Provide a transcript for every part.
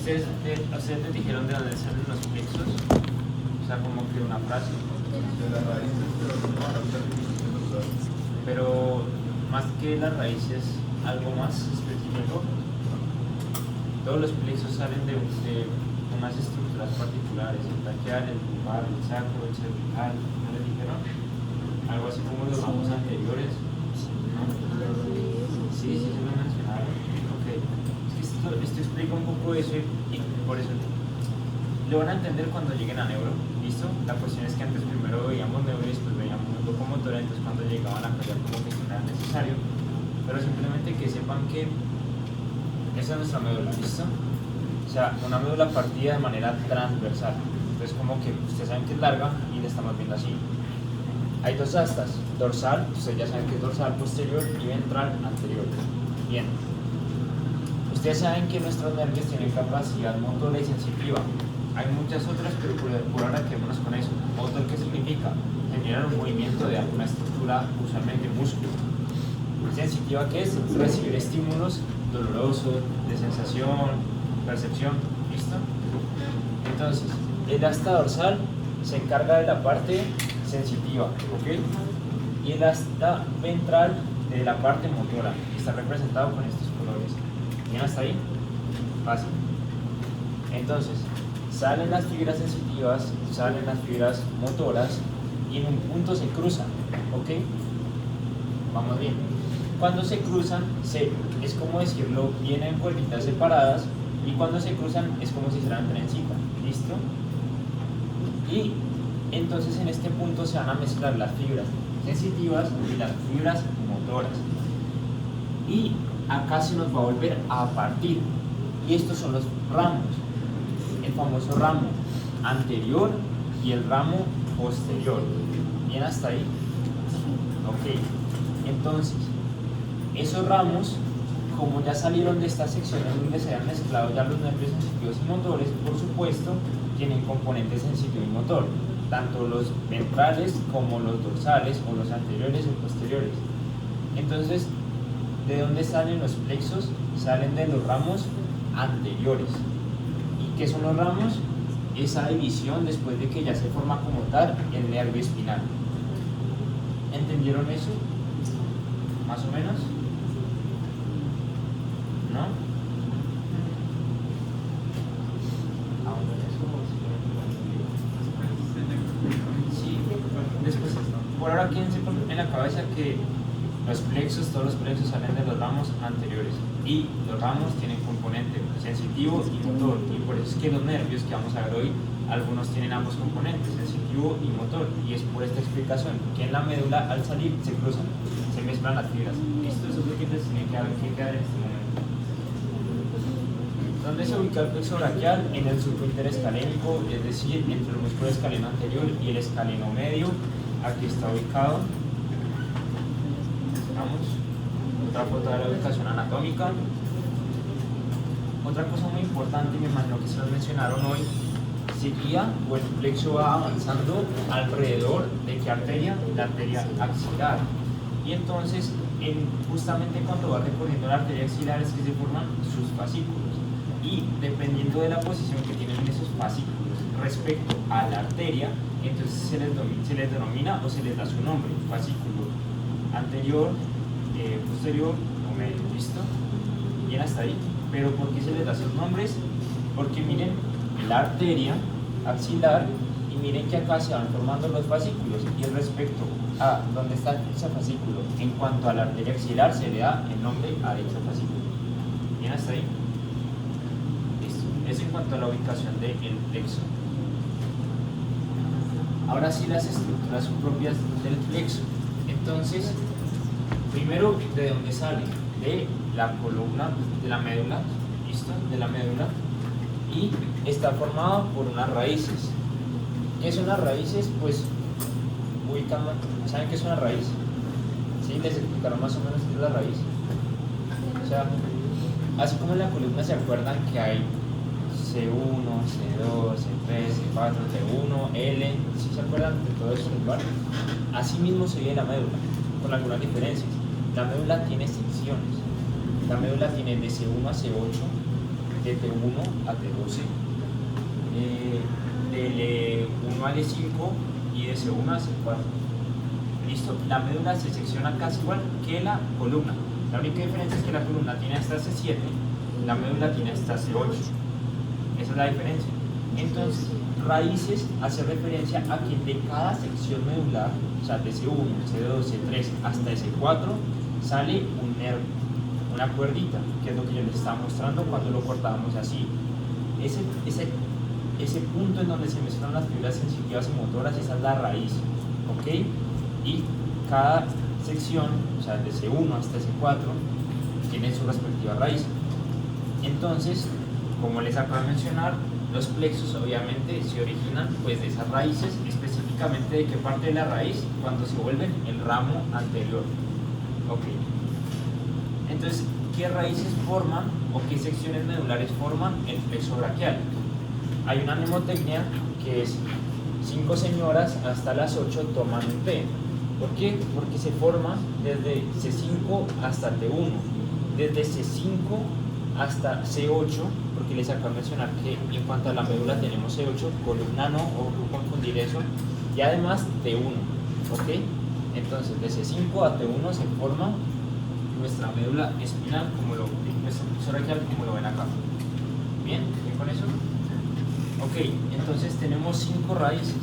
ustedes les dijeron de dónde salen los plexos, o sea, como que una frase. De las raíces, Pero más que las raíces, algo más específico. Todos los plexos salen de unas estructuras particulares, el braquial, el lumbar, el sacro, el cervical, ¿no les dijeron? Algo así como los ramos anteriores, ¿no? Sí, se lo mencionaron. Ok. Esto explica un poco eso y por eso lo van a entender cuando lleguen a neuro, ¿listo? La cuestión es que antes primero veíamos neuro y después veíamos locomotora, entonces cuando llegaban a callar como que no era necesario, pero simplemente que sepan que esa es nuestra médula, ¿listo? O sea, una médula partida de manera transversal, entonces como que ustedes saben que es larga y la estamos viendo así. Hay dos astas, dorsal, ustedes ya saben que es dorsal posterior y ventral anterior. Bien. Ustedes saben que nuestros nervios tienen capacidad motora y sensitiva. Hay muchas otras, pero por ahora quedémonos con eso. Motor, ¿qué significa? Generar un movimiento de alguna estructura, usualmente músculo. Sensitiva, ¿qué es? Recibir estímulos dolorosos, de sensación, percepción. ¿Listo? Entonces, el asta dorsal se encarga de la parte sensitiva, ¿ok? Y el asta ventral de la parte motora. Está representado con estos colores. ¿Bien hasta ahí? Fácil. Entonces, salen las fibras sensitivas, salen las fibras motoras y en un punto se cruzan, ¿ok? Vamos bien. Cuando se cruzan, es como decirlo, vienen cuerditas separadas y cuando se cruzan es como si fueran trencita, ¿listo? Y entonces en este punto se van a mezclar las fibras sensitivas y las fibras motoras. Y acá se nos va a volver a partir. Y estos son los ramos. El famoso ramo anterior y el ramo posterior. ¿Bien hasta ahí? Ok. Entonces, esos ramos, como ya salieron de estas secciones donde se han mezclado ya los nervios sensitivos y motores, por supuesto, tienen componente sensitivo y motor, tanto los ventrales como los dorsales o los anteriores o posteriores. Entonces, ¿de dónde salen los plexos? Salen de los ramos anteriores. ¿Y qué son los ramos? Esa división después de que ya se forma como tal el nervio espinal. ¿Entendieron eso? ¿Más o menos? ¿No? Sí. Después, por ahora quédense en la cabeza que los plexos, todos los plexos salen de los ramos anteriores y los ramos tienen componente sensitivo y motor, y por eso es que los nervios que vamos a ver hoy, algunos tienen ambos componentes, sensitivo y motor, y es por esta explicación que en la médula al salir se cruzan, se mezclan las fibras. Esto es lo que les tiene que quedar en este momento. ¿Dónde se ubica el plexo braquial? En el surco interescalénico, es decir, entre el músculo escaleno anterior y el escaleno medio. Aquí está ubicado. Otra foto de la ubicación anatómica. Otra cosa muy importante, me imagino que se los mencionaron hoy, sería, o el plexo va avanzando alrededor de qué arteria, la arteria axilar. Y entonces, justamente cuando va recorriendo la arteria axilar es que se forman sus fascículos. Y dependiendo de la posición que tienen esos fascículos respecto a la arteria, entonces se les denomina o se les da su nombre, fascículo anterior, posterior o medio, ¿listo? Bien hasta ahí. Pero ¿por qué se les da sus nombres? Porque miren la arteria axilar y miren que acá se van formando los fascículos y respecto a donde está ese fascículo en cuanto a la arteria axilar se le da el nombre a dicho fascículo. Bien hasta ahí. Listo. Eso en cuanto a la ubicación del plexo. Ahora sí, las estructuras son propias del plexo. Entonces, primero, ¿de dónde sale? De la columna, de la médula, ¿listo? De la médula. Y está formado por unas raíces. ¿Qué son las raíces? Pues, ubicando, ¿saben qué es una raíz? ¿Sí? ¿Les explicaron más o menos qué es la raíz? O sea, así como en la columna se acuerdan que hay C1, C2, C3, C4, T1, L, ¿sí se acuerdan de todo eso? Así mismo se ve la médula, con algunas diferencias. La médula tiene secciones. La médula tiene de C1 a C8, de T1 a T12, de L1 a L5 y de C1 a C4. ¿Listo? La médula se secciona casi igual que la columna. La única diferencia es que la columna tiene hasta C7, la médula tiene hasta C8. Esa es la diferencia. Entonces, raíces hace referencia a que de cada sección medular, o sea, de C1, C2, C3 hasta C4, sale un nervio, una cuerdita, que es lo que yo les estaba mostrando cuando lo cortábamos así. Ese punto en donde se mencionan las fibras sensitivas y motoras, esa es la raíz, ¿ok? Y cada sección, o sea, de C1 hasta C4, tiene su respectiva raíz. Entonces, como les acabo de mencionar, los plexos obviamente se originan pues de esas raíces, específicamente de qué parte de la raíz, cuando se vuelven el ramo anterior. Ok. Entonces, ¿qué raíces forman o qué secciones medulares forman el plexo braquial? Hay una mnemotecnia que es 5 señoras hasta las 8 toman un té. ¿Por qué? Porque se forma desde C5 hasta T1, desde C5 hasta C8, porque les acabo de mencionar que en cuanto a la médula tenemos C8, columna no, o confundir eso, y además T1, ¿ok? Entonces de C5 a T1 se forma nuestra médula espinal, nuestra plexo braquial, como lo ven acá. ¿Bien? ¿Bien con eso? Ok, entonces tenemos 5 raíces.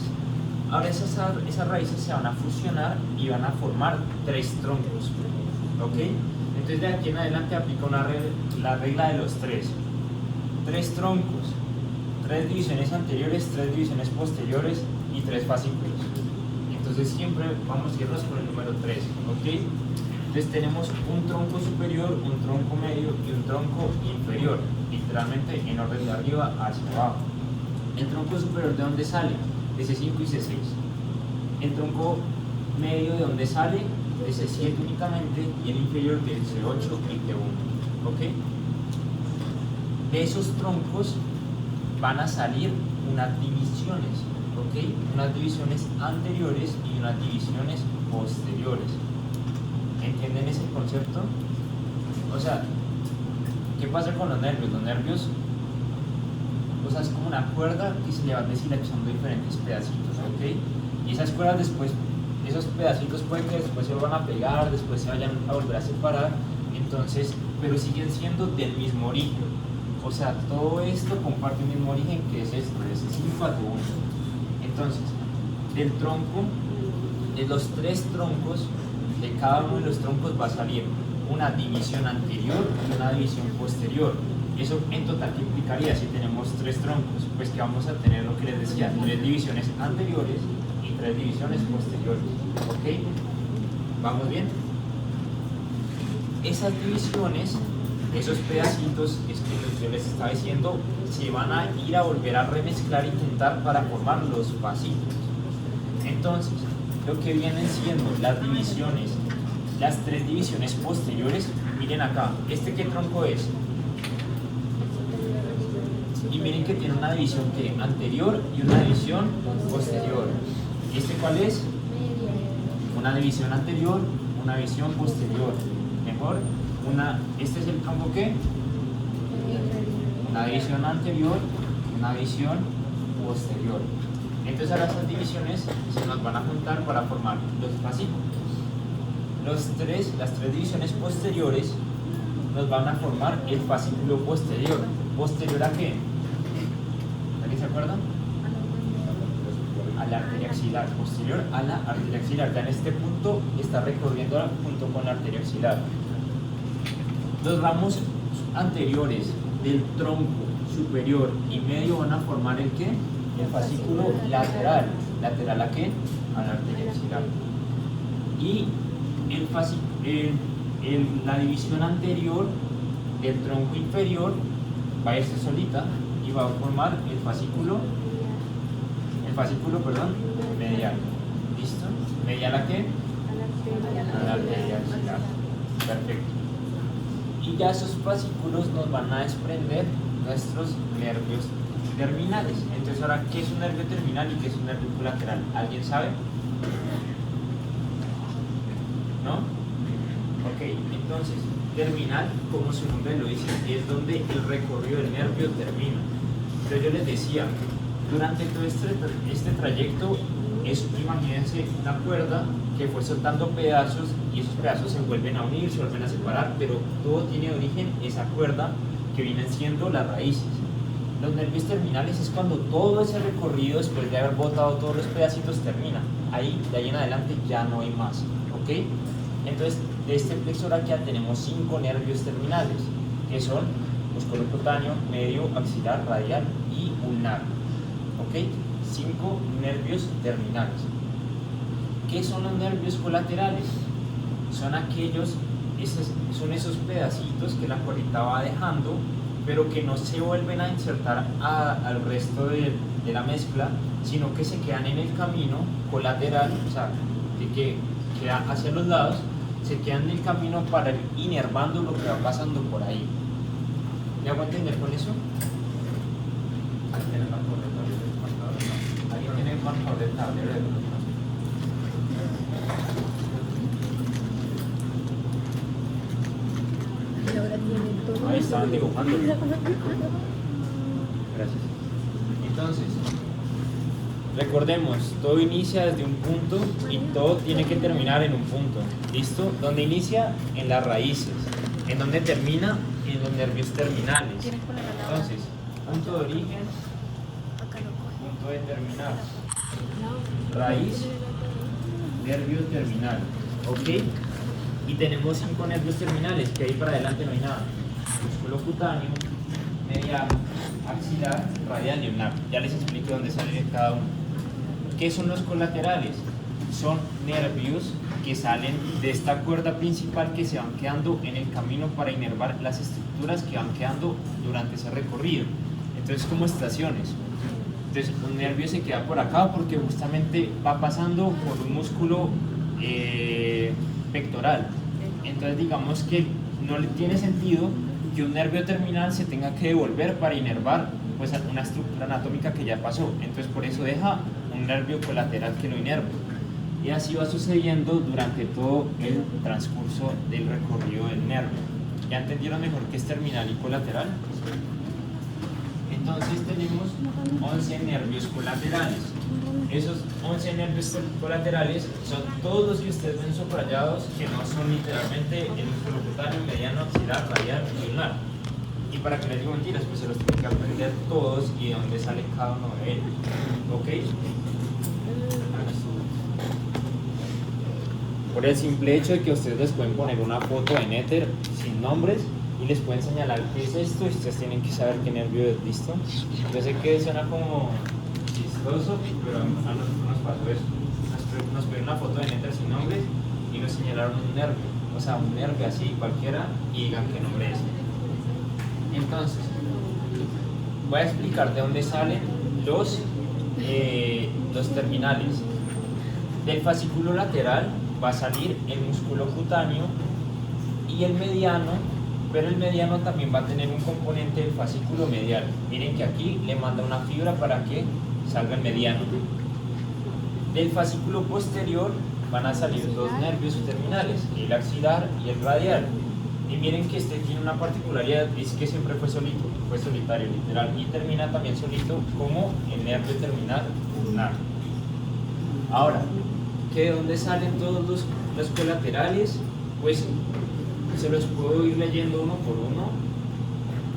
Ahora esas raíces se van a fusionar y van a formar 3 troncos, ¿ok? Entonces de aquí en adelante aplica la regla de los 3. 3 troncos, 3 divisiones anteriores, 3 divisiones posteriores y 3 fascículos. Entonces siempre vamos a irnos con el número 3, ¿ok? Entonces tenemos un tronco superior, un tronco medio y un tronco inferior, literalmente en orden de arriba hacia abajo. El tronco superior, ¿de dónde sale? De C5 y C6. El tronco medio, ¿de dónde sale? De C7 únicamente, y el inferior del C8 y T1. ¿Ok? De esos troncos van a salir unas divisiones, ¿ok? Unas divisiones anteriores y unas divisiones posteriores. ¿Entienden ese concepto? O sea, ¿qué pasa con los nervios? Los nervios, o sea, es como una cuerda que se le va deshilachando diferentes pedacitos, ¿ok? Y esas cuerdas después, esos pedacitos pueden que después se van a pegar, después se vayan a volver a separar, entonces, pero siguen siendo del mismo origen. O sea, todo esto comparte el mismo origen, que es esto, de C5 a T1. Entonces, del tronco, de los 3 troncos, de cada uno de los troncos va a salir una división anterior y una división posterior. Eso en total, ¿qué implicaría si tenemos 3 troncos? Pues que vamos a tener lo que les decía, 3 divisiones anteriores y 3 divisiones posteriores. ¿Ok? ¿Vamos bien? Esas divisiones, esos pedacitos, es que yo les estaba diciendo, se van a ir a volver a remezclar y juntar para formar los fascículos. Entonces, lo que vienen siendo las divisiones, las 3 divisiones posteriores, miren acá, ¿este qué tronco es? Y miren que tiene una división que anterior y una división posterior. ¿Y este cuál es? Una división anterior, una división posterior. Mejor, este es el tronco ¿qué? Una división anterior, una división posterior. Entonces ahora estas divisiones se nos van a juntar para formar los fascículos. Las 3 divisiones posteriores nos van a formar el fascículo posterior. ¿Posterior a qué? ¿Alguien se acuerda? A la arteria axilar. Posterior a la arteria axilar. Ya en este punto está recorriendo junto con la arteria axilar. Los ramos anteriores del tronco superior y medio van a formar el ¿qué? El fascículo lateral. ¿Lateral a qué? A la arteria axilar. Y la división anterior del tronco inferior va a irse solita y va a formar el fascículo medial. ¿Listo? ¿Medial a qué? A la arteria axilar. Perfecto. Y ya esos fascículos nos van a desprender nuestros nervios terminales. Entonces ahora, ¿qué es un nervio terminal y qué es un nervio colateral? ¿Alguien sabe? ¿No? Ok, entonces, terminal, como su nombre lo dice, es donde el recorrido del nervio termina. Pero yo les decía, durante todo este trayecto, imagínense una cuerda que fue soltando pedazos y esos pedazos se vuelven a unir, se vuelven a separar, pero todo tiene origen esa cuerda que vienen siendo las raíces. Los nervios terminales es cuando todo ese recorrido, después de haber botado todos los pedacitos, termina. Ahí, de ahí en adelante, ya no hay más. ¿Ok? Entonces, de este plexo braquial tenemos 5 nervios terminales, que son músculo cutáneo, medio, axilar, radial y ulnar. ¿Ok? 5 nervios terminales. ¿Qué son los nervios colaterales? Son son esos pedacitos que la cuerdita va dejando, pero que no se vuelven a insertar al resto de la mezcla, sino que se quedan en el camino colateral, o sea, que queda hacia los lados, se quedan en el camino para ir inervando lo que va pasando por ahí. ¿Me hago entender con eso? Ahí tiene el marcador del tablero. Ahí tiene el marcador del tablero. Ahí estaban dibujando. Gracias. Entonces, recordemos, todo inicia desde un punto y todo tiene que terminar en un punto. ¿Listo? ¿Dónde inicia? En las raíces. ¿En dónde termina? En los nervios terminales. Entonces, punto de origen, punto de terminar. Raíz, nervio terminal. ¿Ok? Y tenemos 5 nervios terminales, que ahí para adelante no hay nada. Músculo cutáneo, mediano, axilar, radial y ulnar. Ya les explico dónde sale cada uno. ¿Qué son los colaterales? Son nervios que salen de esta cuerda principal que se van quedando en el camino para inervar las estructuras que van quedando durante ese recorrido. Entonces, como estaciones. Entonces, un nervio se queda por acá porque justamente va pasando por un músculo pectoral. Entonces, digamos que no le tiene sentido que un nervio terminal se tenga que devolver para inervar pues una estructura anatómica que ya pasó. Entonces, por eso deja un nervio colateral que lo inerva. Y así va sucediendo durante todo el transcurso del recorrido del nervio. ¿Ya entendieron mejor qué es terminal y colateral? Entonces tenemos 11 nervios colaterales. Esos 11 nervios colaterales son todos los que ustedes ven subrayados, que no son literalmente el músculo cutáneo, mediano, axilar, radial y ulnar. Y para que les digo mentiras, pues se los tienen que aprender todos y de dónde sale cada uno de ellos. ¿Ok? Por el simple hecho de que ustedes les pueden poner una foto en éter sin nombres y les pueden señalar qué es esto y ustedes tienen que saber qué nervio es. ¿Listo? Yo sé que suena como chistoso, pero a nosotros nos pasó eso. Nos pidieron una foto en éter sin nombres y nos señalaron un nervio, o sea, un nervio así cualquiera, y digan qué nombre es. Entonces, voy a explicar de dónde salen los terminales. Del fascículo lateral va a salir el músculo cutáneo y el mediano, pero el mediano también va a tener un componente del fascículo medial. Miren que aquí le manda una fibra para que salga el mediano. Del fascículo posterior van a salir 2 nervios terminales, el axilar y el radial. Y miren que este tiene una particularidad, es que siempre fue solitario, literal, y termina también solito como el nervio terminal ulnar. Ahora, ¿de dónde salen todos los colaterales? Pues se los puedo ir leyendo uno por uno,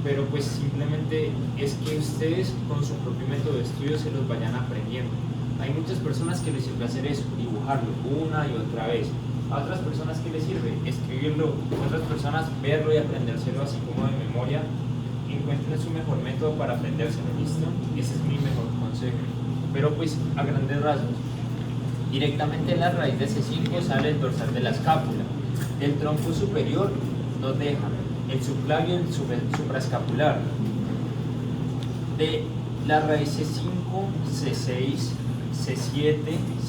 pero pues simplemente es que ustedes con su propio método de estudio se los vayan aprendiendo. Hay muchas personas que les sirve hacer eso, dibujarlo una y otra vez. A otras personas que les sirve escribirlo, a otras personas verlo y aprendérselo así como de memoria. Encuentren su mejor método para aprendérselo, ¿listo? Ese es mi mejor consejo. Pero pues a grandes rasgos, directamente en la raíz de C5 sale el dorsal de la escápula. Del tronco superior nos deja el subclavio y el supraescapular. De la raíz C5, C6, C7,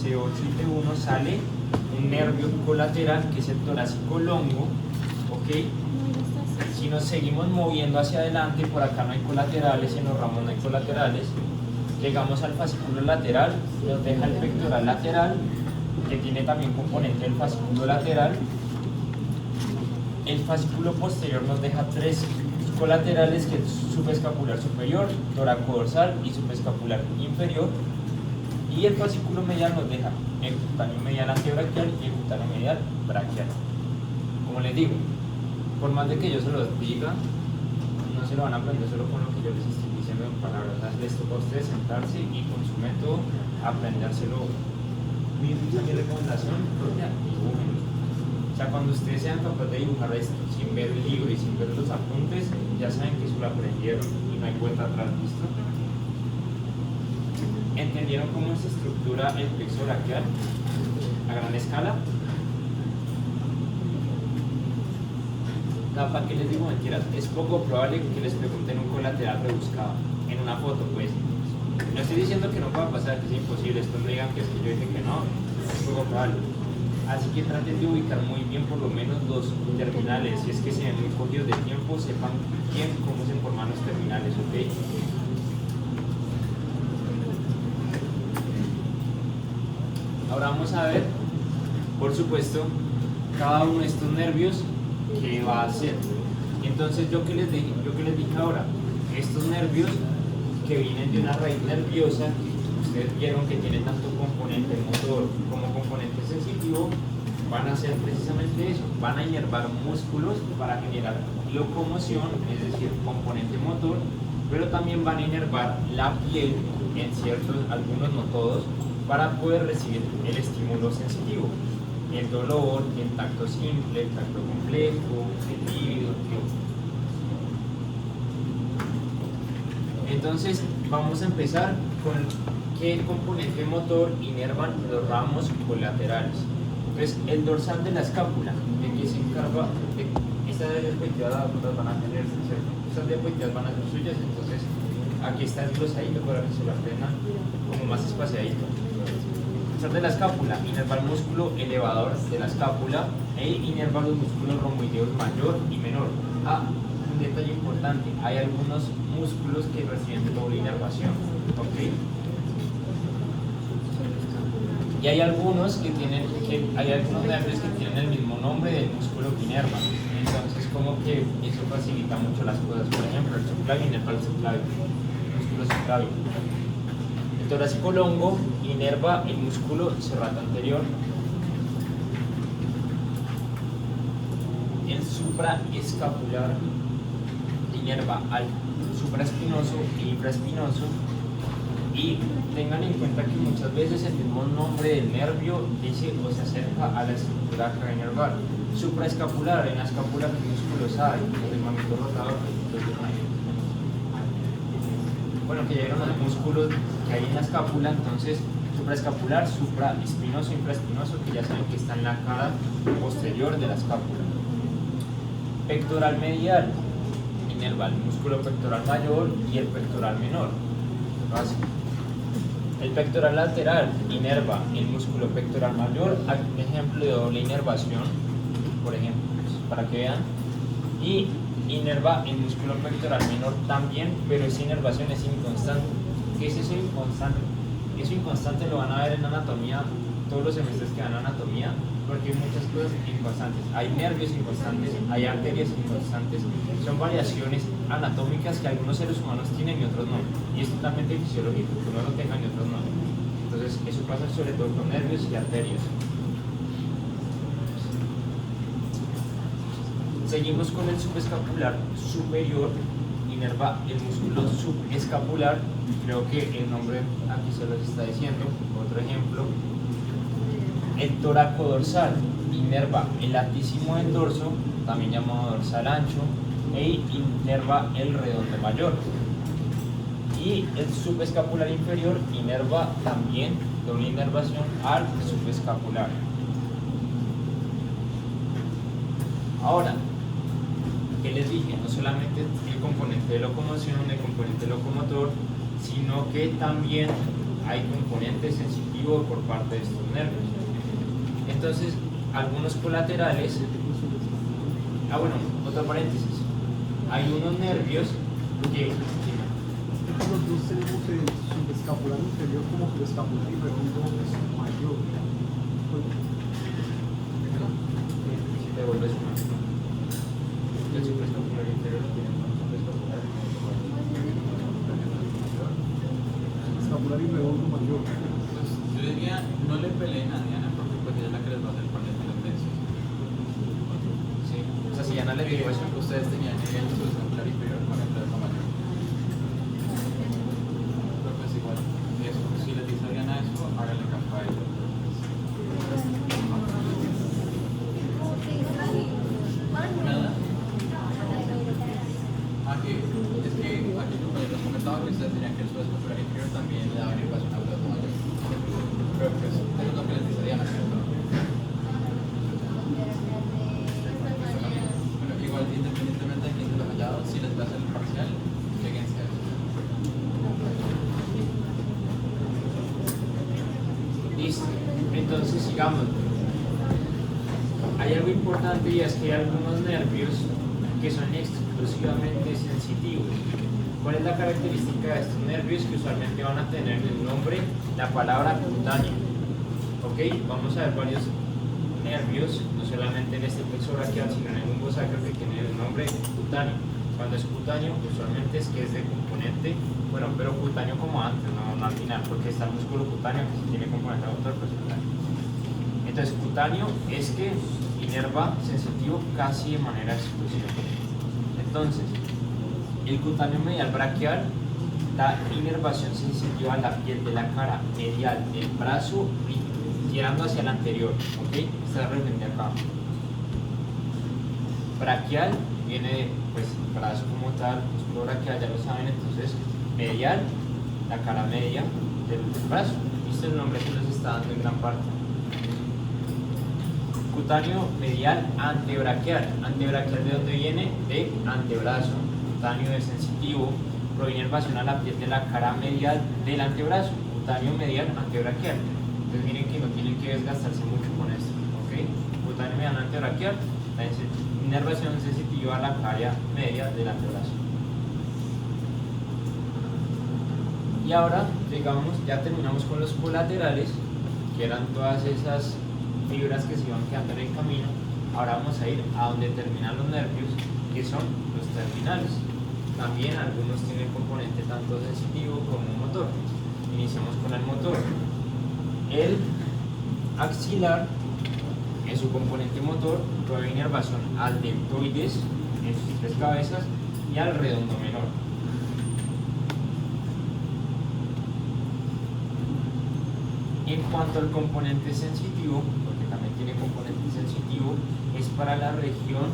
C8 y T1 sale un nervio colateral que es el torácico longo, ¿ok? Si nos seguimos moviendo hacia adelante, por acá no hay colaterales, en los ramos no hay colaterales, llegamos al fascículo lateral, nos deja el pectoral lateral, que tiene también componente del fascículo lateral, el fascículo posterior nos deja tres colaterales, que es subescapular superior, toracodorsal y subescapular inferior, y el fascículo medial nos deja el cutáneo medial antebraquial y el cutáneo medial braquial. Como les digo, por más de que yo se los diga, no se lo van a aprender solo con lo que yo les estoy diciendo en palabras. Les toca a ustedes sentarse y con su método aprendérselo. Mi recomendación propia, dibújenlo. O sea, cuando ustedes sean capaces de dibujar esto sin ver el libro y sin ver los apuntes, ya saben que eso lo aprendieron y no hay vuelta atrás. ¿Listo? ¿Entendieron cómo se estructura el plexo braquial a gran escala? ¿Para qué les digo mentiras? Es poco probable que les pregunten un colateral rebuscado en una foto, pues. No estoy diciendo que no pueda pasar, que es imposible. Después me digan que es que yo dije que no, es poco probable. Así que traten de ubicar muy bien por lo menos los terminales. Si es que se ven muy cogidos de tiempo, sepan bien cómo se forman los terminales, ¿ok? Ahora vamos a ver, por supuesto, cada uno de estos nervios que va a hacer. Entonces, yo que les dije ahora, estos nervios que vienen de una raíz nerviosa, ustedes vieron que tienen tanto componente motor como componente sensitivo, van a hacer precisamente eso, van a inervar músculos para generar locomoción, es decir, componente motor, pero también van a inervar la piel en ciertos, algunos no todos, para poder recibir el estímulo sensitivo, el dolor, el tacto simple, el tacto complejo, el líbido, Entonces vamos a empezar con qué componente motor inervan los ramos colaterales. Entonces el dorsal de la escápula, de que se encarga, estas diapositivas las van a tener, ¿cierto? Estas diapositivas van a ser suyas, entonces aquí está el glosadito para que se lo aprendan como más espaciadito. De la escápula, inerva el músculo elevador de la escápula e inerva los músculos romboideos mayor y menor. Un detalle importante, hay algunos músculos que reciben doble inervación, ¿ok? Y hay algunos nervios que tienen el mismo nombre del músculo que inerva. Entonces, como que eso facilita mucho las cosas. Por ejemplo, el subclavio inerva el subclavio, el músculo subclavio. El torácico longo inerva el músculo serrato anterior. El supraescapular inerva al supraespinoso e infraespinoso. Y tengan en cuenta que muchas veces el mismo nombre del nervio dice o se acerca a la estructura craneonerval. Supraescapular, en la escápula, ¿qué músculos hay? El mamífero rotador. Bueno, que ya vieron los músculos que hay en la escápula, entonces supraescapular, supraespinoso, infraespinoso, que ya saben que está en la cara posterior de la escápula. Pectoral medial, inerva el músculo pectoral mayor y el pectoral menor. Fácil. El pectoral lateral inerva el músculo pectoral mayor, un ejemplo de doble inervación, por ejemplo, para que vean, y inerva el músculo pectoral menor también, pero esa inervación es inconstante. ¿Qué es eso inconstante? Eso inconstante lo van a ver en anatomía, todos los semestres que dan anatomía, porque hay muchas cosas inconstantes. Hay nervios inconstantes, hay arterias inconstantes, son variaciones anatómicas que algunos seres humanos tienen y otros no. Y es totalmente fisiológico, que unos lo tengan y otros no. Entonces, eso pasa sobre todo con nervios y arterias. Seguimos con el subescapular superior, inerva el músculo subescapular, creo que el nombre aquí se los está diciendo. Otro ejemplo, el toracodorsal inerva el latísimo del dorso, también llamado dorsal ancho, e inerva el redondo mayor. Y el subescapular inferior inerva también, doble inervación, al subescapular. Ahora, ¿qué les dije? No solamente el componente de locomoción, el componente locomotor, sino que también hay componente sensitivo por parte de estos nervios. Entonces, algunos colaterales, bueno, otro paréntesis, hay unos nervios que... Nosotros tenemos el subescapular inferior como subescapular y redondo mayor. Si te vuelves una... inferiores tienen un subescapular y un mayor. Escapular y redondo mayor. Pues yo diría, no le peleen a Diana porque pues ella es la que les va a hacer poner las tensiones. Sí. O sea, si ya no le digo eso, Ustedes tenían el subescapular inferior con el brazo mayor. Pero pues igual, eso, si les dice a Diana eso, háganle caso a ella. Nada. Aquí, es que aquí como les comentaba que ustedes tenían que el subescapular inferior también le daba inervación al brazo mayor. Pero pues, eso es lo que les dice Diana, ¿cierto? Bueno, igual, independientemente de quién se lo haya dado, si les va a hacer el parcial, fíjense a eso. listo. Entonces, sigamos. Hay algo importante y es que hay algunos nervios que son exclusivamente sensitivos. ¿Cuál es la característica de estos nervios? Que usualmente van a tener en el nombre la palabra cutáneo. ¿Ok? Vamos a ver varios nervios, no solamente en este plexo braquial, sino en el lumbo sacro, que tiene el nombre cutáneo. Cuando es cutáneo, usualmente es que es de componente, bueno, pero cutáneo como antes, no al final, porque está el músculo cutáneo que sí tiene componente autor, pues cutáneo. Entonces, cutáneo es que inerva sensitivo casi de manera exclusiva. Entonces, el cutáneo medial braquial da inervación sensitiva a la piel de la cara medial del brazo y tirando hacia el anterior, ¿ok? Esta región de acá. Braquial viene de, pues, brazo como tal, músculo braquial, ya lo saben, entonces, medial, la cara media del brazo. Este es el nombre que les está dando en gran parte. Cutáneo medial antebraquial. Antebraquial, ¿de dónde viene? De antebrazo. Cutáneo de sensitivo, proviene inervación a la piel de la cara medial del antebrazo. Cutáneo medial antebraquial. Entonces miren que no tienen que desgastarse mucho con esto, ¿ok? Cutáneo medial antebraquial, la inervación sensitiva a la cara media del antebrazo. Y ahora, digamos, ya terminamos con los colaterales, que eran todas esas fibras que se iban quedando en el camino. Ahora vamos a ir a donde terminan los nervios, que son los terminales. También algunos tienen componente tanto sensitivo como motor. Iniciamos con el motor. El axilar, en su componente motor, provee inervación al deltoides en sus tres cabezas y al redondo menor. En cuanto al componente sensitivo, porque también tiene componente sensitivo, es para la región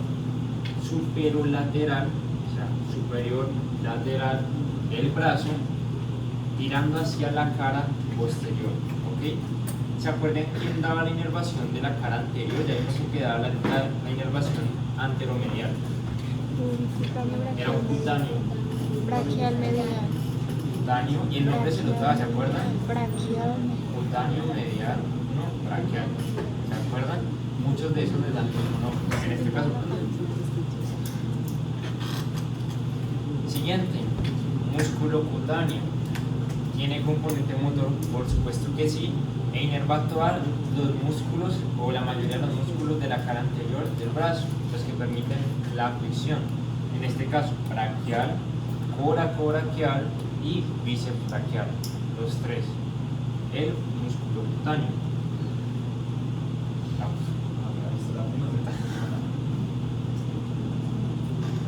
superolateral, o sea, superior lateral del brazo, tirando hacia la cara posterior. ¿Ok? ¿Se acuerdan quién daba la inervación de la cara anterior? Ya vimos que daba la inervación anteromedial. Era un cutáneo. Braquial medial. Cutáneo, y el nombre se lo daba, ¿se acuerdan? Braquial. Cutáneo medial, no braquial. ¿Se acuerdan? Muchos de esos les dan el mismo nombre. En este caso, no. Siguiente, músculo cutáneo. ¿Tiene componente motor? Por supuesto que sí. E inerva todos los músculos o la mayoría de los músculos de la cara anterior del brazo, los que permiten la flexión. En este caso, braquial, coracobraquial y bíceps braquial. Los tres. El músculo cutáneo.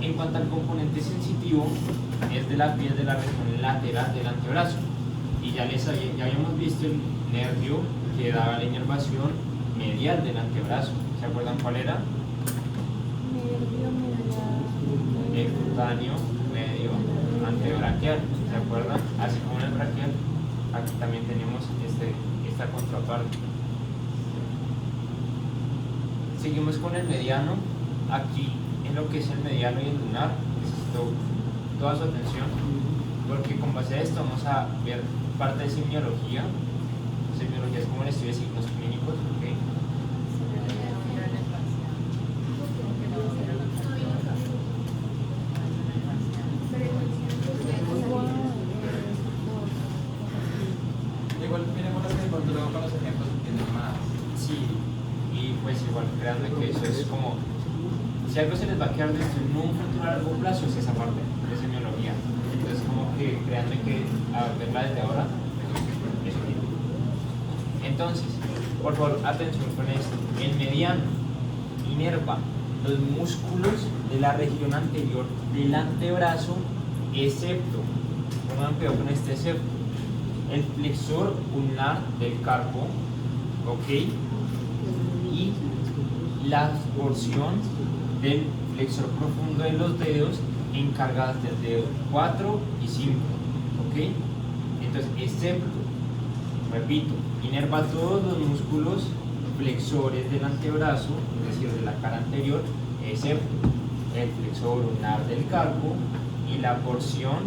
En cuanto al componente sensitivo, es de la piel de la región lateral del antebrazo. Y ya habíamos visto el nervio que daba la inervación medial del antebrazo. ¿Se acuerdan cuál era? Nervio medial. El cutáneo medio antebraquial. ¿Se acuerdan? Así como en el braquial, aquí también tenemos esta contraparte. Seguimos con el mediano. Aquí, en lo que es el mediano y el lunar, necesito toda su atención, porque con base a esto vamos a ver parte de semiología. Semiología es como el estudio de signos clínicos, ¿ok? Igual miremos las que cuando luego con los ejemplos entienden más. Sí, y pues igual créanme que eso es como Si algo se les va a quedar dentro en un futuro a largo plazo es esa parte de semiología. Entonces, como que créanme que a verla desde ahora es útil. Entonces, por favor, atención con esto. El mediano inerva los músculos de la región anterior del antebrazo, excepto, pongan cuidado con este excepto, el flexor ulnar del carpo, ¿ok? Y la porción del flexor profundo de los dedos encargadas del dedo 4 y 5, ¿ok? Entonces, excepto, repito, inerva todos los músculos flexores del antebrazo, es decir, de la cara anterior, excepto el flexor ulnar del carpo y la porción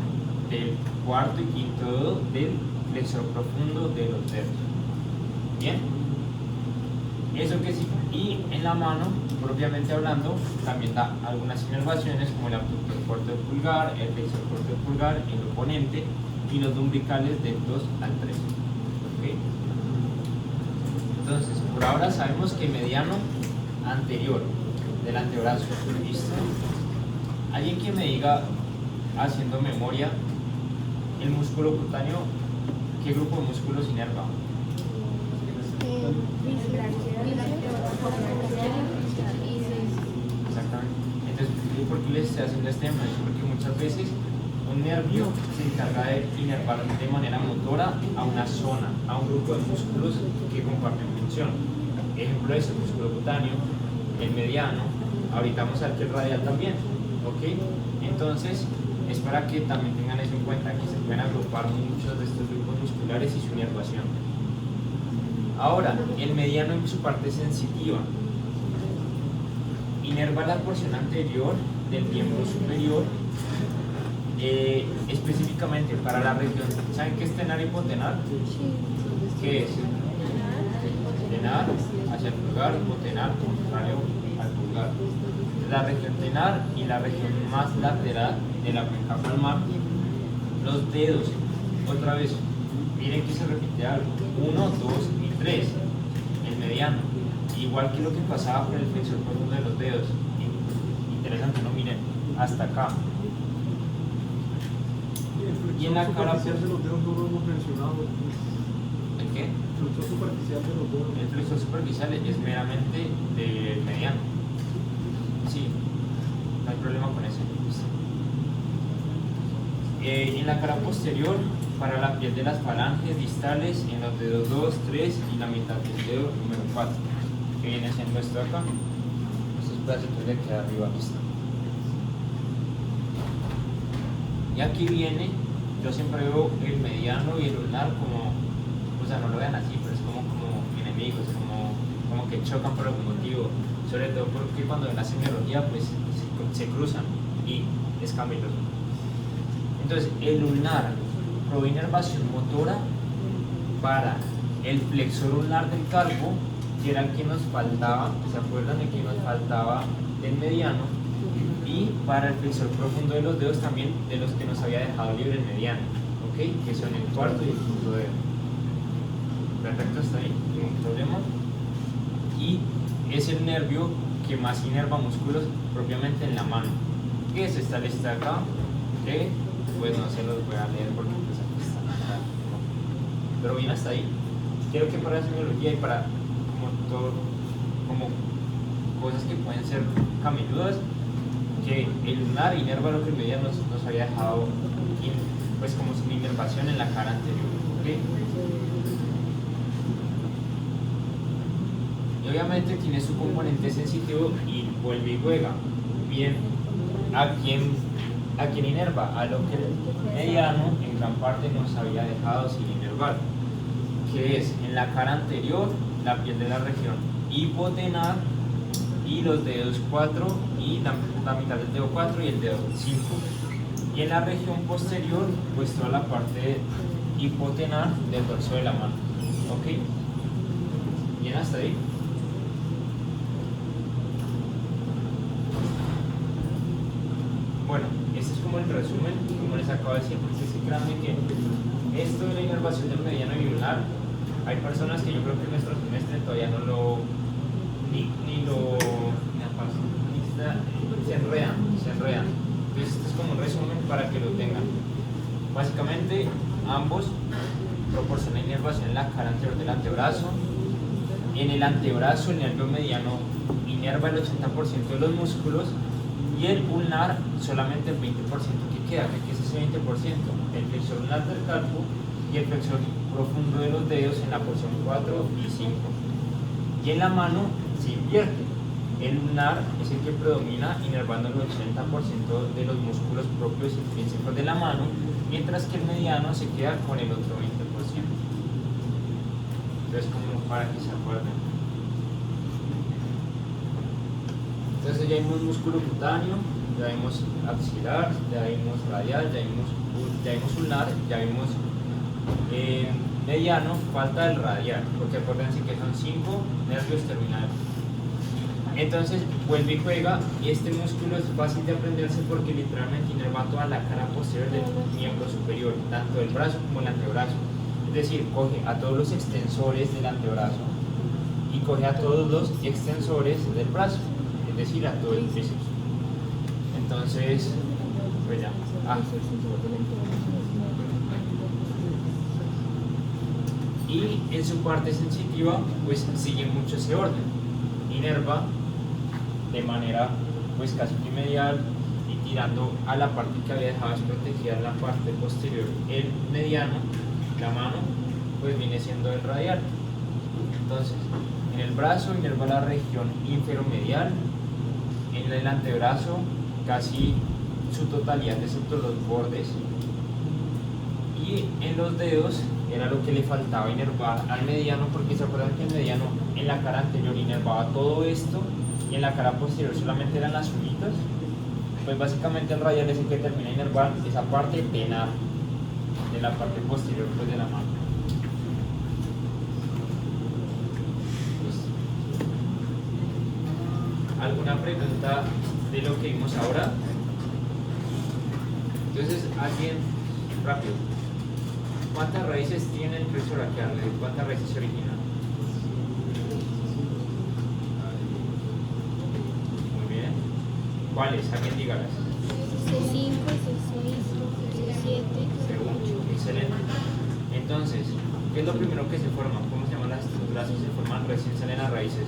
del cuarto y quinto dedo del flexor profundo de los dedos. Bien, eso que sí. Y en la mano, propiamente hablando, también da algunas inervaciones como el abductor corto del pulgar, el flexor corto del pulgar, el oponente y los lumbricales del 2 al 3. ¿Okay? Entonces, por ahora sabemos que mediano anterior del antebrazo, ¿listo? Alguien que me diga, haciendo memoria, el músculo cutáneo, ¿qué grupo de músculos inerva? Exactamente. Entonces, ¿por qué les estoy haciendo este ejemplo? Porque muchas veces un nervio se encarga de inervar de manera motora a una zona, a un grupo de músculos que comparten función. Ejemplo es el músculo cutáneo, el mediano, ahorita vamos a ver que el radial también, ¿ok? Entonces, es para que también tengan eso en cuenta, que se pueden agrupar muchos de estos grupos musculares y su inervación. Ahora, el mediano en su parte sensitiva inerva la porción anterior del miembro superior, específicamente para la región. ¿Saben qué es tenar y hipotenar? ¿Qué es? Tenar hacia el pulgar, hipotenar contrario al pulgar. La región tenar y la región más lateral de la cuenca palmar. Los dedos, otra vez, miren que se repite algo: 1, 2 y 3. El mediano, igual que lo que pasaba por el flexor profundo de los dedos. Interesante, ¿no? Miren, hasta acá. Y en la cara superficial de los dedos no lo hemos mencionado. ¿el qué? El flexor superficial de los dedos. El flexor superficial es meramente del mediano. Sí, no hay problema con eso. En la cara posterior, para la piel de las falanges distales, en los dedos 2, 3 y la mitad del dedo número 4, que viene siendo esto acá. Estos pedacitos de aquí arriba, listo. Y aquí viene, yo siempre veo el mediano y el ulnar como, o sea, no lo vean así, pero es como enemigos, como que chocan por algún motivo, sobre todo porque cuando ven la semiología pues se cruzan y es cameloso. Entonces, el ulnar provee inervación motora para el flexor ulnar del carpo, que era el que nos faltaba, ¿se acuerdan de que nos faltaba del mediano? Y para el flexor profundo de los dedos también, de los que nos había dejado libre el mediano, ¿ok? Que son el cuarto y el quinto dedo. Perfecto, está ahí, ningún problema. Y es el nervio que más inerva músculos propiamente en la mano. ¿Qué es esta lista de acá? Que pues no se los voy a leer porque pues aquí está. Pero bien, hasta ahí. Quiero que para la semiología y para como cosas que pueden ser camelludas, que el ulnar inerva lo que el mediano nos había dejado pues como sin inervación en la cara anterior, ¿okay? Y obviamente tiene su componente sensitivo y vuelve y juega. Bien, ¿a quién inerva? A lo que el mediano en gran parte nos había dejado sin inervar, que es en la cara anterior la piel de la región hipotenar y los dedos 4 y la mitad del dedo 4 y el dedo 5. Y en la región posterior, pues toda la parte hipotenar del dorso de la mano. ¿Ok? ¿Bien hasta ahí? Bueno, este es como el resumen, como les acabo de decir, porque es grande que esto de la inervación del mediano y ulnar, hay personas que yo creo que en nuestro semestre todavía no lo ni se enredan. Entonces este es como un resumen para que lo tengan. Básicamente ambos proporcionan inervación en la cara anterior del antebrazo. En el antebrazo el nervio mediano inerva el 80% de los músculos y el ulnar solamente el 20% que queda, que es ese 20%, el flexor ulnar del carpo y el flexor profundo de los dedos en la porción 4 y 5. Y en la mano se invierte. El ulnar es el que predomina, inervando el 80% de los músculos propios intrínsecos de la mano, mientras que el mediano se queda con el otro 20%. Entonces, como para que se acuerden. Entonces ya vimos músculo cutáneo, ya vimos axilar, ya vimos radial, ya vimos ulnar, ya vimos mediano, falta el radial, porque acuérdense que son 5 nervios terminales. Entonces vuelve y juega, y este músculo es fácil de aprenderse porque literalmente inerva toda la cara posterior del miembro superior, tanto el brazo como el antebrazo. Es decir, coge a todos los extensores del antebrazo y coge a todos los extensores del brazo, es decir, a todo el tríceps. Entonces, pues ya. Y en su parte sensitiva, pues sigue mucho ese orden. Inerva de manera pues casi primedial y tirando a la parte que había dejado desprotegida en la parte posterior. El mediano, la mano, pues viene siendo el radial. Entonces, en el brazo inerva la región inferomedial, en el antebrazo casi su totalidad excepto los bordes, y en los dedos era lo que le faltaba inervar al mediano, porque se acuerdan que el mediano en la cara anterior inervaba todo esto y en la cara posterior solamente eran las uñitas. Pues básicamente el radial es el que termina de inervar esa parte penal de la parte posterior pues de la mano. ¿Alguna pregunta de lo que vimos ahora? Entonces, alguien, rápido, ¿cuántas raíces tiene el plexo braquial? ¿Cuántas raíces se originan? Muy bien. ¿Cuáles? Alguien dígalas. C5, C6, C7, C8. Excelente. Entonces, ¿qué es lo primero que se forma? ¿Cómo se llaman las estructuras que se forman recién salen las raíces?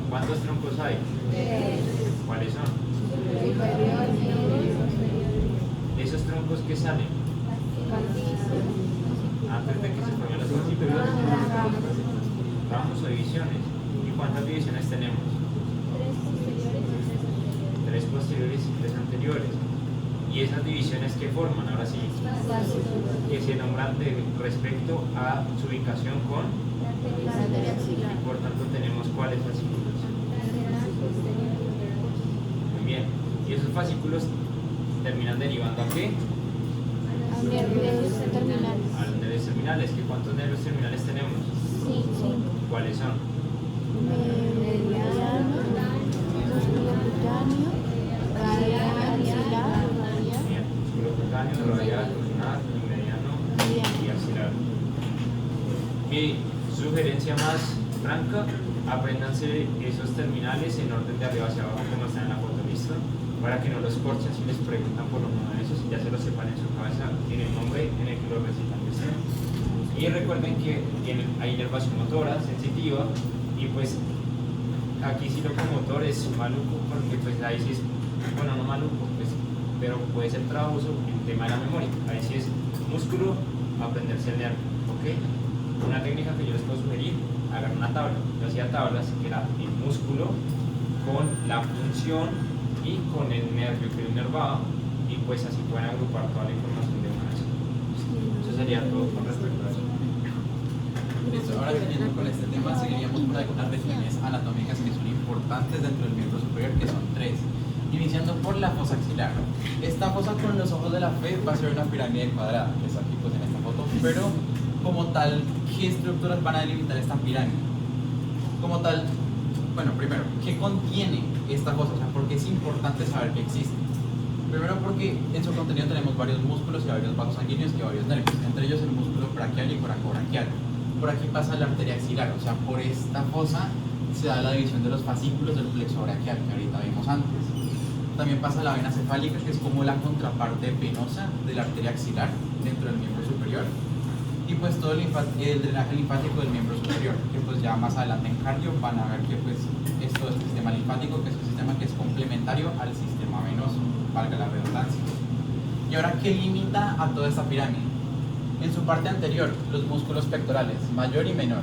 ¿Cuántos troncos hay? ¿Cuáles son? Esos troncos que salen antes de que se formen las estructuras, ramos o divisiones. ¿Y cuántas divisiones tenemos? 3 posteriores y 3 anteriores. Y esas divisiones que forman, ahora sí, que se nombran respecto a su ubicación con, y por tanto tenemos cuáles fascículos. Muy bien. Y esos fascículos terminan derivando a qué? A nervios terminales. A los nervios terminales. ¿Que ¿Cuántos nervios terminales tenemos? Sí, 5. ¿Cuáles son? Mediano, músculo cutáneo, radial, axilar, radial. Bien. Músculo cutáneo, radial, ulnar, mediano y axilar. Mi sugerencia más franca, apréndanse esos terminales en orden de arriba hacia abajo como están en la foto, ¿listo? Para que no los corchen si les preguntan por uno de esos y ya se los sepan en su cabeza en el nombre en el que lo recitan, ¿listo? Y recuerden que hay inervación motora, sensitiva, y pues aquí sí locomotor es maluco porque pues ahí sí es, bueno, no maluco, pues, pero puede ser trabajoso el tema de la memoria. Ahí sí es músculo, aprenderse el nervio, ¿ok? Una técnica que yo les puedo sugerir, hagan una tabla. Yo hacía tablas que era el músculo con la función y con el nervio que lo inervaba, y pues así pueden agrupar toda la información de una vez. Eso sería todo con respecto a eso. Listo, ahora siguiendo con este tema, seguiríamos por algunas regiones anatómicas que son importantes dentro del miembro superior, que son 3. Iniciando por la fosa axilar. Esta fosa con los ojos de la fe va a ser una pirámide cuadrada, que está aquí pues en esta foto, pero como tal, ¿qué estructuras van a delimitar esta pirámide? Como tal, bueno, primero, ¿qué contiene esta fosa? O sea, ¿por qué es importante saber que existe? Primero porque en su contenido tenemos varios músculos y varios vasos sanguíneos y varios nervios, entre ellos el músculo braquial y coracobraquial. Por aquí pasa la arteria axilar, o sea, por esta fosa se da la división de los fascículos del plexo braquial, que ahorita vimos antes. También pasa la vena cefálica, que es como la contraparte venosa de la arteria axilar dentro del miembro superior. Y pues todo el drenaje linfático del miembro superior, que pues ya más adelante en cardio van a ver que pues es todo el sistema linfático, que es un sistema que es complementario al sistema venoso, valga la redundancia. Y ahora, ¿qué limita a toda esta pirámide? En su parte anterior, los músculos pectorales, mayor y menor.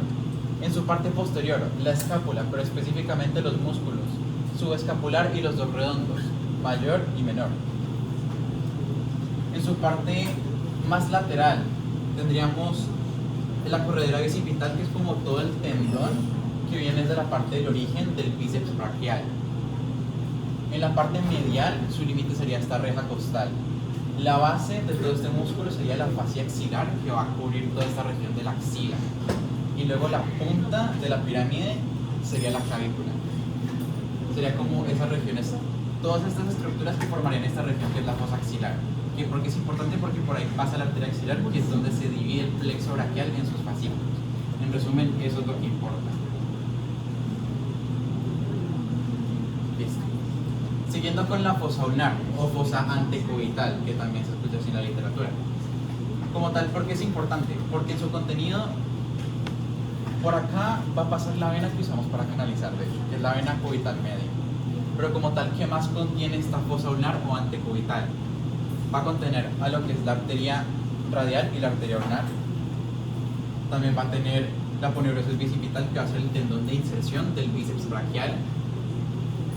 En su parte posterior, la escápula, pero específicamente los músculos subescapular y los dos redondos, mayor y menor. En su parte más lateral, tendríamos la corredera bicipital, que es como todo el tendón que viene desde la parte del origen del bíceps braquial. En la parte medial, su límite sería esta reja costal. La base de todo este músculo sería la fascia axilar, que va a cubrir toda esta región de la axila. Y luego la punta de la pirámide sería la clavícula. Sería como esas regiones, todas estas estructuras que formarían esta región que es la fosa axilar. ¿Por qué es importante? Porque por ahí pasa la arteria axilar, que es donde se divide el plexo braquial en sus fascículos. En resumen, eso es lo que importa. Listo. Siguiendo con la fosa ulnar o fosa antecubital, que también se escucha así en la literatura. Como tal, ¿por qué es importante? Porque en su contenido, por acá va a pasar la vena que usamos para canalizar, de hecho, que es la vena cubital media. Pero como tal, ¿qué más contiene esta fosa ulnar o antecubital? Va a contener a lo que es la arteria radial y la arteria ulnar. También va a tener la aponeurosis bicipital, que va a ser el tendón de inserción del bíceps braquial.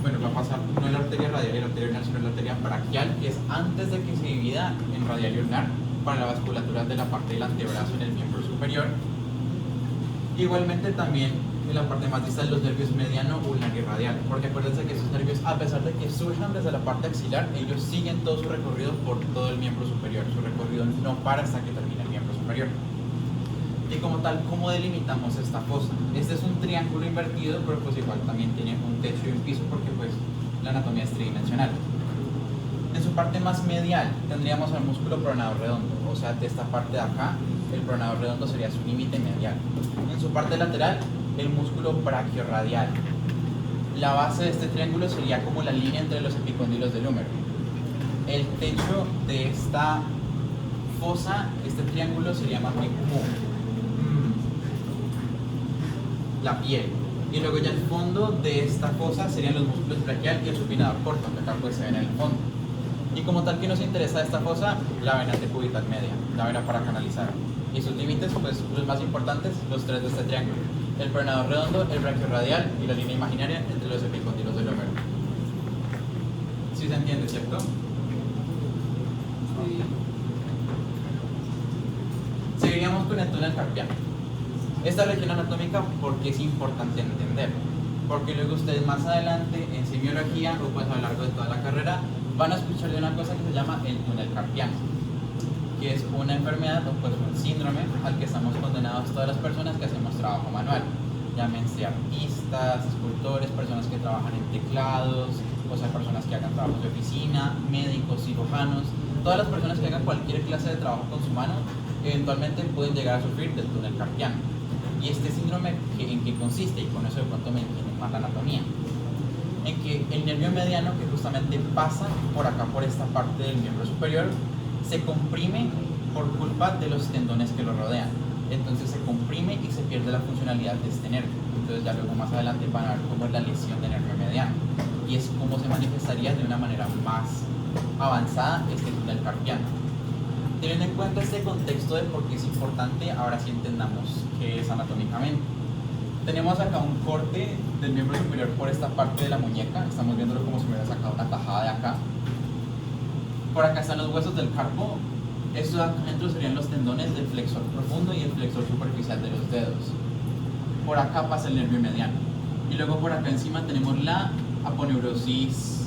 Bueno, va a pasar no la arteria radial y la arteria ulnar, sino la arteria braquial, que es antes de que se divida en radial y ulnar, para la vasculatura de la parte del antebrazo en el miembro superior. Igualmente también en la parte más distal los nervios mediano, ulnar y radial, porque acuérdense que esos nervios, a pesar de que surjan desde la parte axilar, ellos siguen todo su recorrido por todo el miembro superior. Su recorrido no para hasta que termine el miembro superior. Y como tal, ¿cómo delimitamos esta fosa? Este es un triángulo invertido, pero pues igual también tiene un techo y un piso, porque pues la anatomía es tridimensional. En su parte más medial tendríamos al músculo pronador redondo, o sea, de esta parte de acá, el pronador redondo sería su límite medial. En su parte lateral, el músculo brachiorradial. La base de este triángulo sería como la línea entre los epicóndilos del húmero. El techo de esta fosa, este triángulo, sería más bien como la piel. Y luego ya el fondo de esta fosa serían los músculos braquial y el supinador corto, que acá pues se ven en el fondo. Y como tal, que nos interesa de esta fosa, la vena antecubital media, la vena para canalizar. Y sus límites, pues los más importantes, los tres de este triángulo: el pronador redondo, el brachiorradial y la línea imaginaria entre los epicóndilos del húmero. ¿Sí se entiende, cierto? Seguiríamos con el túnel carpiano. Esta región anatómica, ¿por qué es importante entender? Porque luego ustedes más adelante en semiología o pues a lo largo de toda la carrera van a escuchar de una cosa que se llama el túnel carpiano, que es una enfermedad o pues un síndrome al que estamos condenados todas las personas que hacemos trabajo manual, llámense artistas, escultores, personas que trabajan en teclados, o sea, personas que hagan trabajos de oficina, médicos, cirujanos, todas las personas que hagan cualquier clase de trabajo con su mano eventualmente pueden llegar a sufrir del túnel carpiano. Y este síndrome, ¿en qué consiste? Y con eso de pronto me entiendo más la anatomía. En que el nervio mediano, que justamente pasa por acá, por esta parte del miembro superior, se comprime por culpa de los tendones que lo rodean. Entonces se comprime y se pierde la funcionalidad de este nervio. Entonces ya luego más adelante van a ver cómo es la lesión del nervio mediano. Y es cómo se manifestaría de una manera más avanzada este túnel carpiano. Teniendo en cuenta este contexto de por qué es importante, ahora sí entendamos qué es anatómicamente. Tenemos acá un corte del miembro superior por esta parte de la muñeca. Estamos viéndolo como si me hubiera sacado una tajada de acá. Por acá están los huesos del carpo. Estos acá adentro serían los tendones del flexor profundo y el flexor superficial de los dedos. Por acá pasa el nervio mediano. Y luego por acá encima tenemos la aponeurosis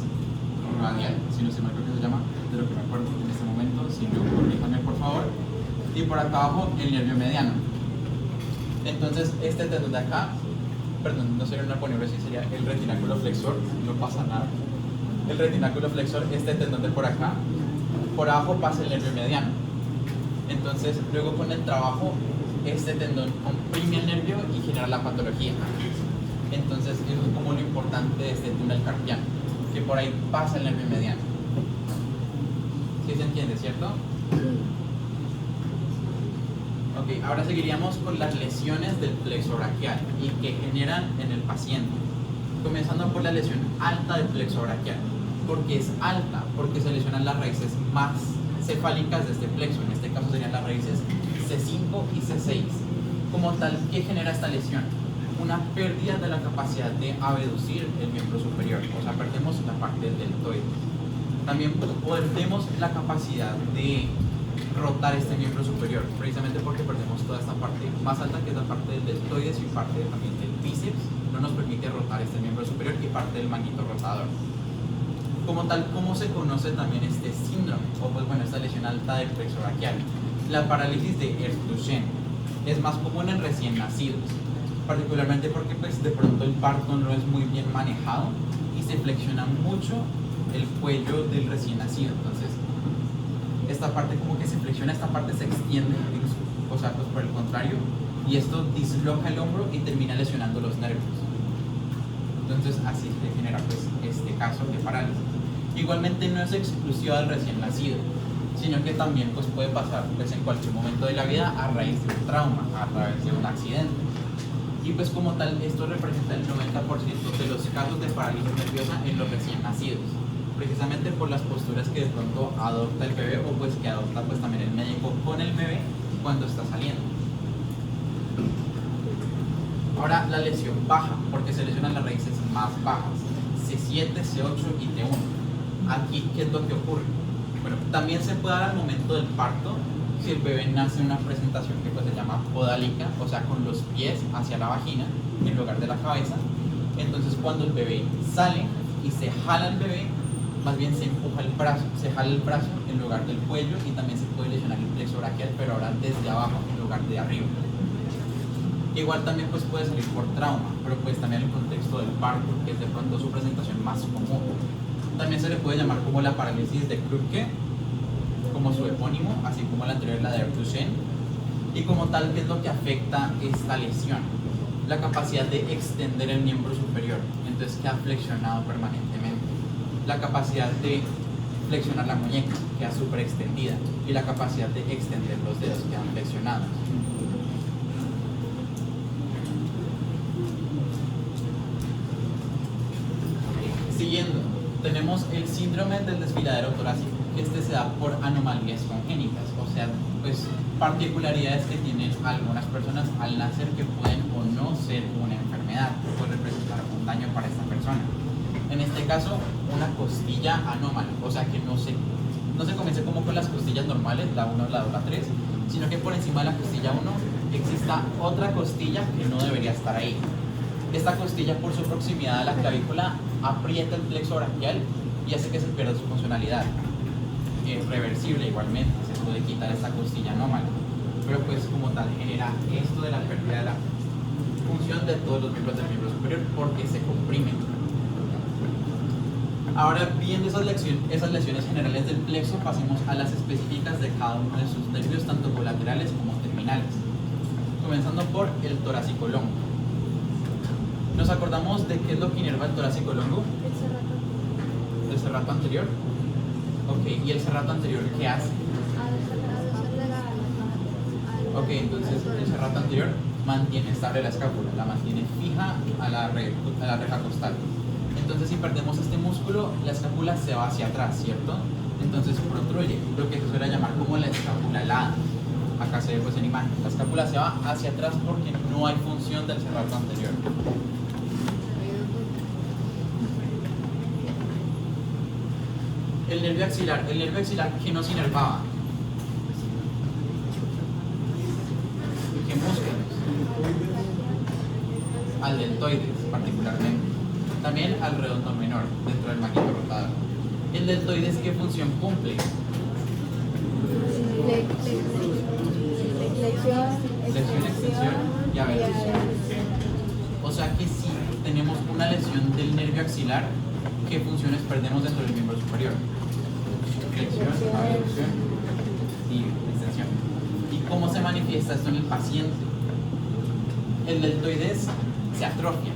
radial, si no se me acuerdo que se llama, de lo que me acuerdo en este momento, si no, corríjame por favor. Y por acá abajo el nervio mediano. Entonces este tendón de acá, perdón, no sería una aponeurosis, sería el retináculo flexor, no pasa nada. El retináculo flexor, este tendón de por acá, por abajo pasa el nervio mediano. Entonces luego con el trabajo, este tendón comprime el nervio y genera la patología. Entonces eso es como lo importante de este túnel carpiano, que por ahí pasa el nervio mediano. ¿Sí se entiende, cierto? Ok, ahora seguiríamos con las lesiones del plexo braquial y que generan en el paciente. Comenzando por la lesión alta del plexo braquial. ¿Por qué es alta? Porque se lesionan las raíces más cefálicas de este plexo. En este caso serían las raíces C5 y C6. Como tal, ¿qué genera esta lesión? Una pérdida de la capacidad de abducir el miembro superior. O sea, perdemos la parte del deltoide. También perdemos la capacidad de rotar este miembro superior, precisamente porque perdemos toda esta parte más alta, que es la parte del deltoides y parte también del bíceps. No nos permite rotar este miembro superior y parte del manguito rotador. Como tal, ¿cómo se conoce también este síndrome? O pues bueno, esta lesión alta del plexo braquial. La parálisis de Ehlers-Danlos es más común en recién nacidos, particularmente porque pues de pronto el parto no es muy bien manejado y se flexiona mucho el cuello del recién nacido. Entonces esta parte como que se flexiona, esta parte se extiende, o sea, pues por el contrario, y esto disloca el hombro y termina lesionando los nervios. Entonces así se genera pues este caso de parálisis. Igualmente no es exclusiva del recién nacido, sino que también pues puede pasar pues en cualquier momento de la vida a raíz de un trauma, a través de un accidente. Y pues como tal, esto representa el 90% de los casos de parálisis nerviosa en los recién nacidos, precisamente por las posturas que de pronto adopta el bebé o pues que adopta pues también el médico con el bebé cuando está saliendo. Ahora la lesión baja, porque se lesionan las raíces más bajas, C7, C8 y T1. Aquí, ¿qué es lo que ocurre? Bueno, también se puede dar al momento del parto si el bebé nace en una presentación que pues se llama podálica, o sea con los pies hacia la vagina en lugar de la cabeza. Entonces cuando el bebé sale y se jala el bebé, más bien se empuja el brazo, se jala el brazo en lugar del cuello y también se puede lesionar el plexo braquial, pero ahora desde abajo en lugar de arriba. Igual también pues puede salir por trauma, pero pues también en el contexto del parto, que es de pronto su presentación más común. También se le puede llamar como la parálisis de Krupke, como su epónimo, así como la anterior, la de Ehlers-Danlos. Y como tal, ¿qué es lo que afecta esta lesión? La capacidad de extender el miembro superior, entonces queda flexionado permanentemente. La capacidad de flexionar la muñeca queda súper extendida y la capacidad de extender los dedos quedan flexionados. Siguiendo, tenemos el síndrome del desfiladero torácico, que este se da por anomalías congénitas, o sea, pues particularidades que tienen algunas personas al nacer que pueden o no ser una enfermedad, que puede representar un daño para esta persona. En este caso, una costilla anómala, o sea que no se comience como con las costillas normales, la 1, la 2, la 3, sino que por encima de la costilla 1 exista otra costilla que no debería estar ahí. Esta costilla, por su proximidad a la clavícula, aprieta el plexo braquial y hace que se pierda su funcionalidad. Es reversible igualmente, se puede quitar esta costilla anómala, pero pues como tal genera esto de la pérdida de la función de todos los miembros del miembro superior porque se comprimen. Ahora, viendo esas lesiones generales del plexo, pasemos a las específicas de cada uno de sus nervios, tanto colaterales como terminales. Comenzando por el torácico longo. ¿Nos acordamos de qué es lo que inerva el torácico longo? ¿El serrato anterior? Ok, ¿y el serrato anterior qué hace? Ok, entonces el serrato anterior mantiene estable la escápula, la mantiene fija a la reja costal. Entonces si perdemos este músculo, la escápula se va hacia atrás, ¿cierto? Entonces protruye, lo que se suele llamar como la escápula alada. Acá se ve pues en imagen, la escápula se va hacia atrás porque no hay función del serrato anterior. El nervio axilar que nos inervaba. ¿Qué músculos? Al deltoides particularmente. También al redondo menor, dentro del manguito rotador. ¿El deltoides qué función cumple? Flexión, extensión y abducción. O sea que si tenemos una lesión del nervio axilar, ¿qué funciones perdemos dentro del miembro superior? Flexión, abducción y extensión. ¿Y cómo se manifiesta esto en el paciente? El deltoides se atrofia,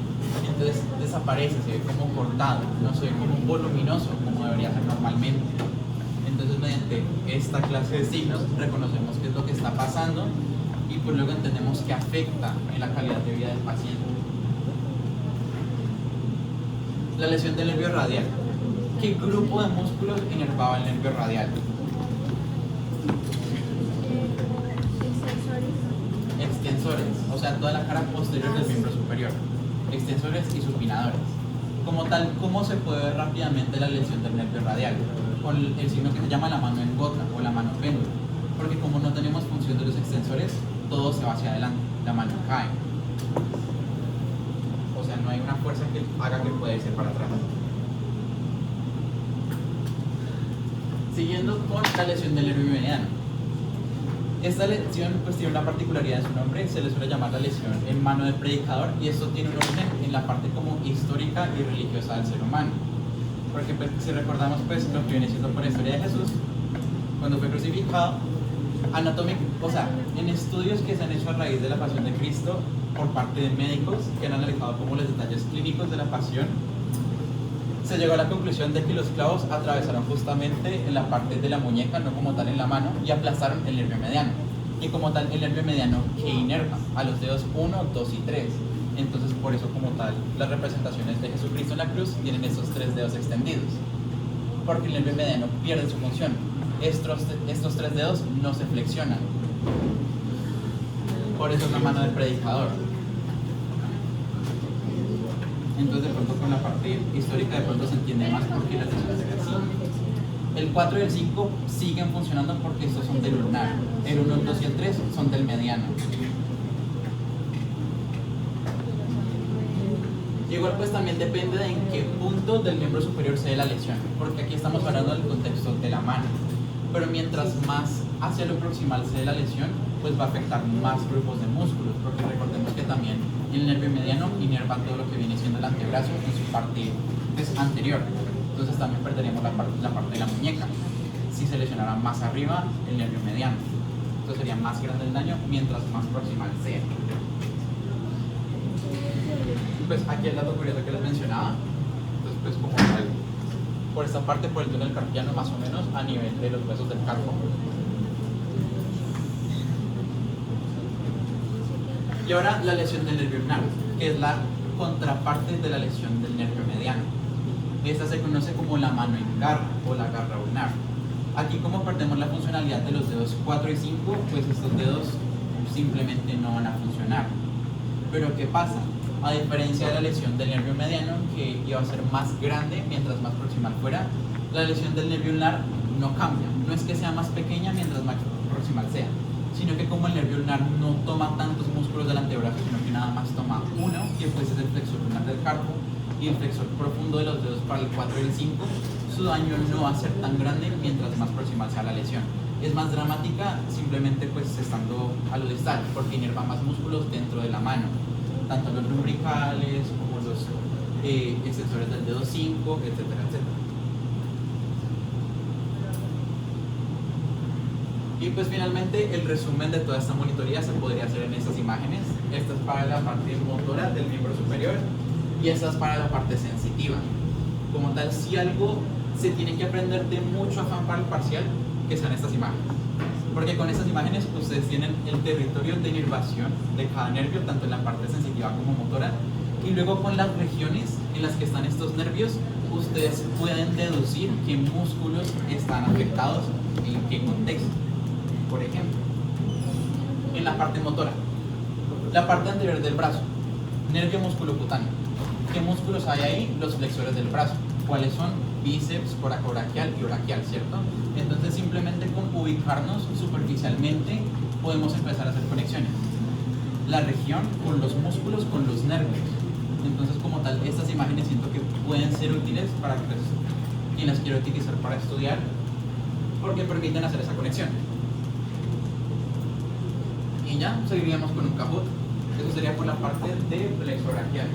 Entonces desaparece, se ve como cortado, no se ve como voluminoso como debería ser normalmente. Entonces mediante esta clase de signos reconocemos qué es lo que está pasando y pues luego entendemos que afecta en la calidad de vida del paciente. La lesión del nervio radial. ¿Qué grupo de músculos inervaba el nervio radial? Extensores, o sea, toda la cara posterior del miembro superior. Extensores y supinadores. Como tal, ¿cómo se puede ver rápidamente la lesión del nervio radial? Con el signo que se llama la mano en gota o la mano péndulo. Porque como no tenemos función de los extensores, todo se va hacia adelante, la mano cae. O sea, no hay una fuerza que haga que pueda irse para atrás. Siguiendo con la lesión del nervio mediano. Esta lesión pues tiene una particularidad en su nombre, se le suele llamar la lesión en mano del predicador y esto tiene un origen en la parte como histórica y religiosa del ser humano. Porque pues, si recordamos pues lo que viene siendo por la historia de Jesús, cuando fue crucificado, o sea, en estudios que se han hecho a raíz de la pasión de Cristo por parte de médicos que han analizado como los detalles clínicos de la pasión, se llegó a la conclusión de que los clavos atravesaron justamente en la parte de la muñeca, no como tal en la mano, y aplastaron el nervio mediano. Y como tal, el nervio mediano que inerva a los dedos 1, 2 y 3. Entonces, por eso como tal, las representaciones de Jesucristo en la cruz tienen esos 3 dedos extendidos. Porque el nervio mediano pierde su función. Estos 3 dedos no se flexionan. Por eso es la mano del predicador. Entonces de pronto con la parte histórica de pronto se entiende más por qué las lesiones se así. El 4 y el 5 siguen funcionando porque estos son del ulnar. El 1, el 2 y el 3 son del mediano. Igual pues también depende de en qué punto del miembro superior se dé la lesión, porque aquí estamos hablando del contexto de la mano. Pero mientras más hacia lo proximal se dé la lesión, pues va a afectar más grupos de músculos, porque recordemos que también el nervio mediano inerva todo lo que viene siendo el antebrazo en su parte anterior. Entonces también perderemos la parte de la muñeca si se lesionara más arriba el nervio mediano. Entonces sería más grande el daño mientras más proximal sea. Pues aquí el dato curioso que les mencionaba, entonces pues como tal, por esta parte, por el túnel carpiano más o menos a nivel de los huesos del carpo. Y ahora la lesión del nervio ulnar, que es la contraparte de la lesión del nervio mediano. Esta se conoce como la mano en garra o la garra ulnar. Aquí como perdemos la funcionalidad de los dedos 4 y 5, pues estos dedos simplemente no van a funcionar. Pero ¿qué pasa? A diferencia de la lesión del nervio mediano, que iba a ser más grande mientras más proximal fuera, la lesión del nervio ulnar no cambia. No es que sea más pequeña mientras más proximal sea, sino que como el nervio ulnar no toma tantos músculos del antebrazo, sino que nada más toma uno, que pues es el flexor ulnar del carpo y el flexor profundo de los dedos para el 4 y el 5, su daño no va a ser tan grande mientras más proximal sea la lesión. Es más dramática simplemente pues estando a lo distal, porque inerva más músculos dentro de la mano, tanto los lumbricales como los extensores del dedo 5, etcétera, etcétera. Y pues finalmente el resumen de toda esta monitoría se podría hacer en estas imágenes. Esta es para la parte motora del miembro superior y esta es para la parte sensitiva. Como tal, si algo se tiene que aprender de mucho afán para el parcial, que sean estas imágenes. Porque con estas imágenes ustedes tienen el territorio de inervación de cada nervio, tanto en la parte sensitiva como motora, y luego con las regiones en las que están estos nervios, ustedes pueden deducir qué músculos están afectados y en qué contexto. Por ejemplo, en la parte motora, la parte anterior del brazo, nervio musculocutáneo. ¿Qué músculos hay ahí? Los flexores del brazo. ¿Cuáles son? Bíceps, coracobraquial y braquial, ¿cierto? Entonces simplemente con ubicarnos superficialmente podemos empezar a hacer conexiones. La región con los músculos, con los nervios. Entonces como tal, estas imágenes siento que pueden ser útiles para que pues, quien las quiera utilizar para estudiar, porque permiten hacer esa conexión. Y ya seguiríamos con un caput. Eso sería por la parte de flexo braquial.